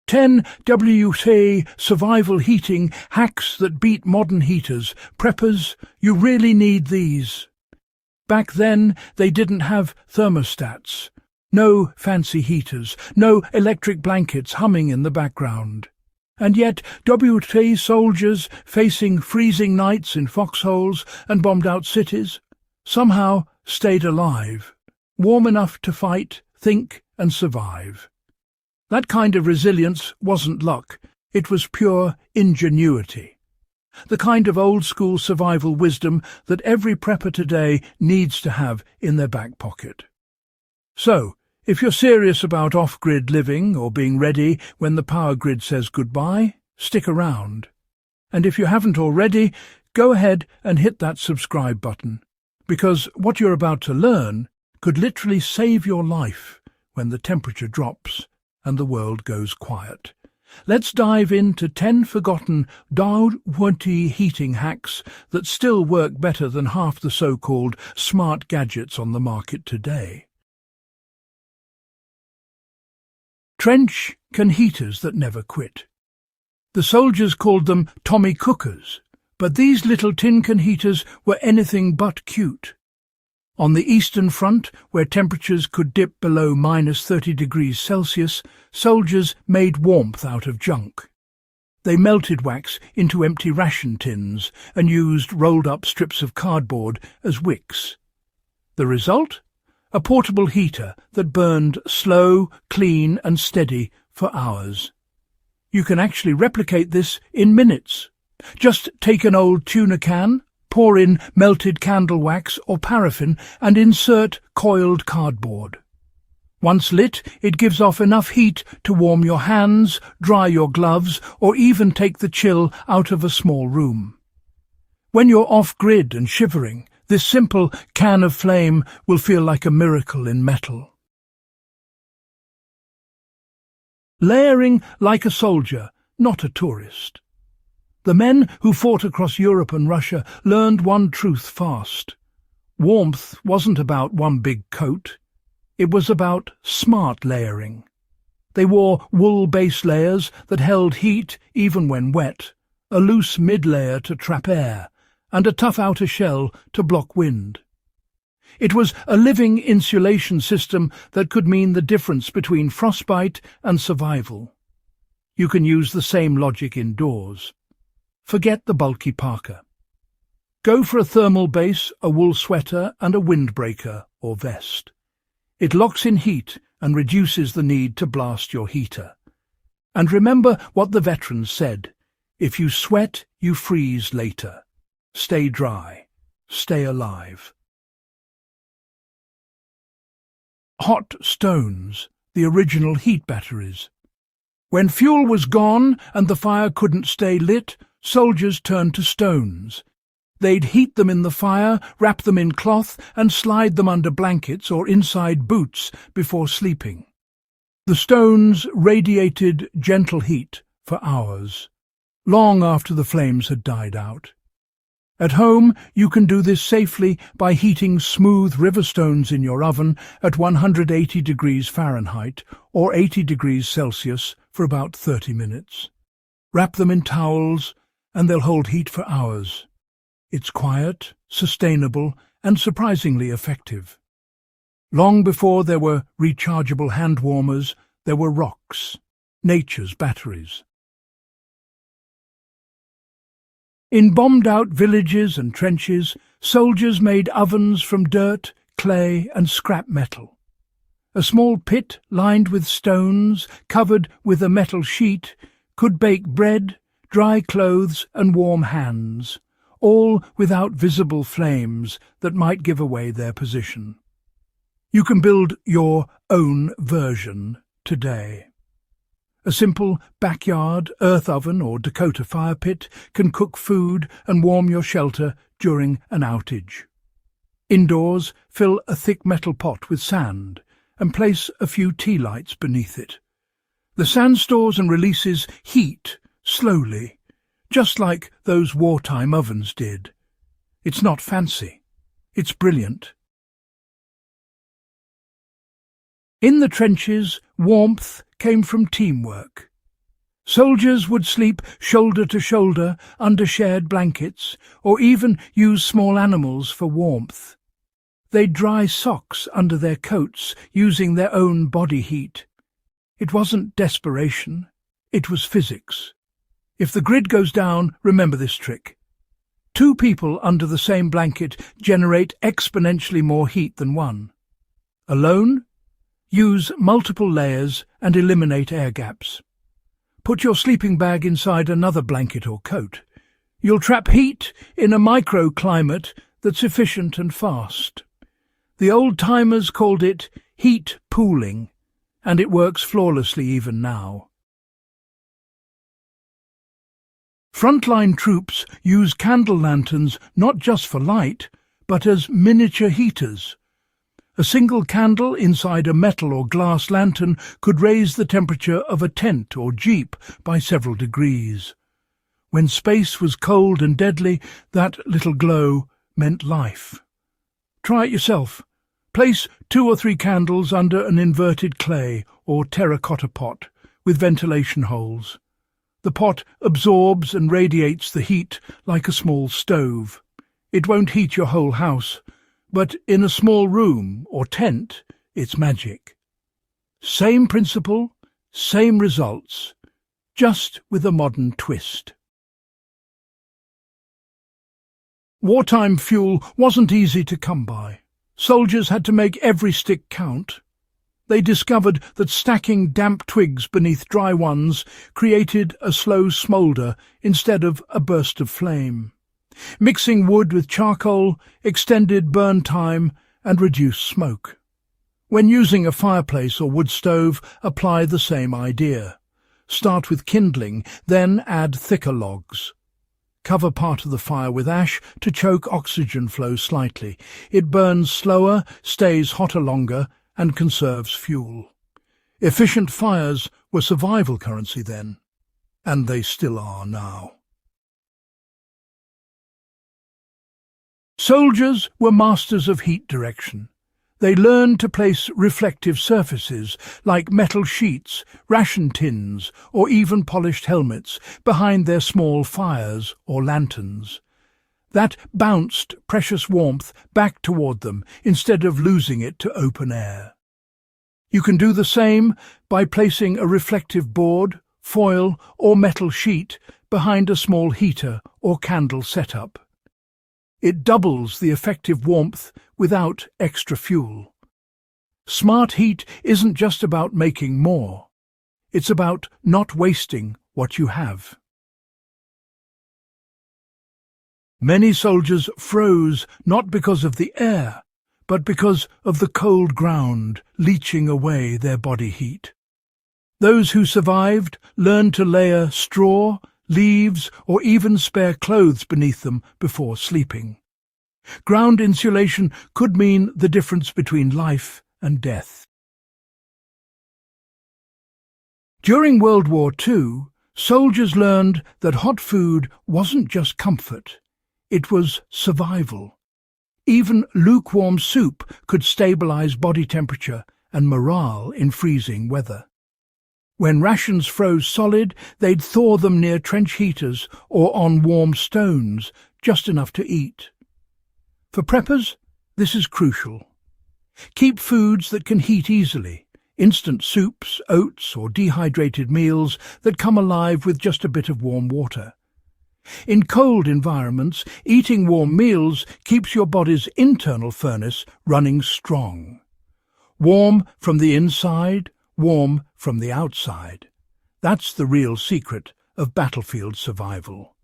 10 WWII survival heating hacks that beat modern heaters. Preppers, you really need these. Back then, they didn't have thermostats. No fancy heaters, no electric blankets humming in the background. And yet, WWII soldiers facing freezing nights in foxholes and bombed-out cities somehow stayed alive, warm enough to fight, think and survive. That kind of resilience wasn't luck, it was pure ingenuity. The kind of old-school survival wisdom that every prepper today needs to have in their back pocket. So, if you're serious about off-grid living or being ready when the power grid says goodbye, stick around. And if you haven't already, go ahead and hit that subscribe button, because what you're about to learn could literally save your life when the temperature drops and the world goes quiet. Let's dive into 10 forgotten WWII heating hacks that still work better than half the so-called smart gadgets on the market today. Trench can heaters that never quit. The soldiers called them Tommy cookers, but these little tin can heaters were anything but cute. On the Eastern Front, where temperatures could dip below -30 degrees Celsius, soldiers made warmth out of junk. They melted wax into empty ration tins and used rolled-up strips of cardboard as wicks. The result? A portable heater that burned slow, clean and steady for hours. You can actually replicate this in minutes. Just take an old tuna can, pour in melted candle wax or paraffin and insert coiled cardboard. Once lit, it gives off enough heat to warm your hands, dry your gloves, or even take the chill out of a small room. When you're off-grid and shivering, this simple can of flame will feel like a miracle in metal. Layering like a soldier, not a tourist. The men who fought across Europe and Russia learned one truth fast. Warmth wasn't about one big coat. It was about smart layering. They wore wool base layers that held heat even when wet, a loose mid-layer to trap air, and a tough outer shell to block wind. It was a living insulation system that could mean the difference between frostbite and survival. You can use the same logic indoors. Forget the bulky parka. Go for a thermal base, a wool sweater and a windbreaker or vest. It locks in heat and reduces the need to blast your heater. And remember what the veterans said, if you sweat, you freeze later. Stay dry. Stay alive. Hot stones, the original heat batteries. When fuel was gone and the fire couldn't stay lit, soldiers turned to stones. They'd heat them in the fire, wrap them in cloth, and slide them under blankets or inside boots before sleeping. The stones radiated gentle heat for hours, long after the flames had died out. At home, you can do this safely by heating smooth river stones in your oven at 180 degrees Fahrenheit or 80 degrees Celsius for about 30 minutes. Wrap them in towels, and they'll hold heat for hours. It's quiet, sustainable, and surprisingly effective. Long before there were rechargeable hand warmers, there were rocks, nature's batteries. In bombed-out villages and trenches, soldiers made ovens from dirt, clay, and scrap metal. A small pit lined with stones, covered with a metal sheet, could bake bread, dry clothes, and warm hands, all without visible flames that might give away their position. You can build your own version today. A simple backyard earth oven or Dakota fire pit can cook food and warm your shelter during an outage. Indoors, fill a thick metal pot with sand and place a few tea lights beneath it. The sand stores and releases heat slowly, just like those wartime ovens did. It's not fancy. It's brilliant. In the trenches, warmth came from teamwork. Soldiers would sleep shoulder to shoulder under shared blankets, or even use small animals for warmth. They'd dry socks under their coats, using their own body heat. It wasn't desperation, it was physics. If the grid goes down, remember this trick. 2 people under the same blanket generate exponentially more heat than one. Alone? Use multiple layers and eliminate air gaps. Put your sleeping bag inside another blanket or coat. You'll trap heat in a microclimate that's efficient and fast. The old-timers called it heat pooling, and it works flawlessly even now. Frontline troops use candle lanterns not just for light, but as miniature heaters. A single candle inside a metal or glass lantern could raise the temperature of a tent or jeep by several degrees. When space was cold and deadly, that little glow meant life. Try it yourself. Place 2 or 3 candles under an inverted clay or terracotta pot with ventilation holes. The pot absorbs and radiates the heat like a small stove. It won't heat your whole house, but in a small room or tent, it's magic. Same principle, same results, just with a modern twist. Wartime fuel wasn't easy to come by. Soldiers had to make every stick count. They discovered that stacking damp twigs beneath dry ones created a slow smoulder instead of a burst of flame. Mixing wood with charcoal extended burn time and reduced smoke. When using a fireplace or wood stove, apply the same idea. Start with kindling, then add thicker logs. Cover part of the fire with ash to choke oxygen flow slightly. It burns slower, stays hotter longer, and conserves fuel. Efficient fires were survival currency then, and they still are now. Soldiers were masters of heat direction. They learned to place reflective surfaces, like metal sheets, ration tins, or even polished helmets, behind their small fires or lanterns. That bounced precious warmth back toward them instead of losing it to open air. You can do the same by placing a reflective board, foil, or metal sheet behind a small heater or candle setup. It doubles the effective warmth without extra fuel. Smart heat isn't just about making more. It's about not wasting what you have. Many soldiers froze not because of the air, but because of the cold ground leaching away their body heat. Those who survived learned to layer straw, leaves, or even spare clothes beneath them before sleeping. Ground insulation could mean the difference between life and death. During World War II, soldiers learned that hot food wasn't just comfort, it was survival. Even lukewarm soup could stabilize body temperature and morale in freezing weather. When rations froze solid, they'd thaw them near trench heaters or on warm stones, just enough to eat. For preppers, this is crucial. Keep foods that can heat easily, instant soups, oats, or dehydrated meals that come alive with just a bit of warm water. In cold environments, eating warm meals keeps your body's internal furnace running strong. Warm from the inside, warm from the outside. That's the real secret of battlefield survival.